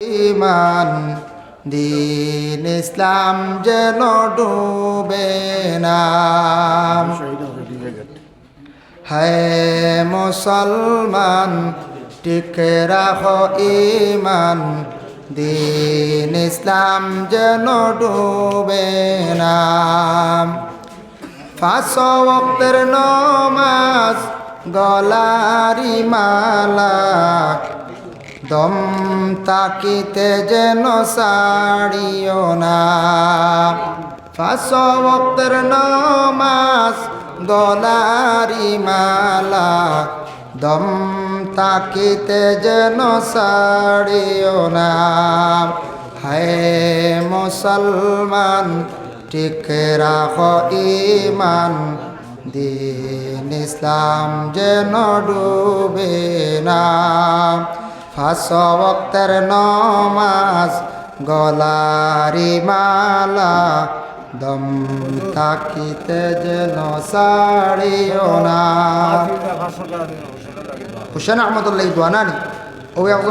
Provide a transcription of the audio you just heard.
ইমান দিন ইসলাম যেন ডুবে না। হ্যাঁ মুসলমান টিকে রাখো ইমান দিন ইসলাম যেন ডুবে না। পাঁচ ওয়াক্তের নামাজ গলারি মালা দম তাকিতে যেন ছাড়িও না। পাঁচ ওয়াক্তের নামাজ গলারি মালা দম তাকিতে যেন ছাড়িও না। হায় মুসলমান টিকে রাখো ইমান দিন ইসলাম যেন ডুবে না। পাঁচ ওয়াক্তের নামাজ গলারি মালা দম তাকিতে যেন ছাড়িও না। হুসেন আহমদুল্লাহ দোয়ানানি ও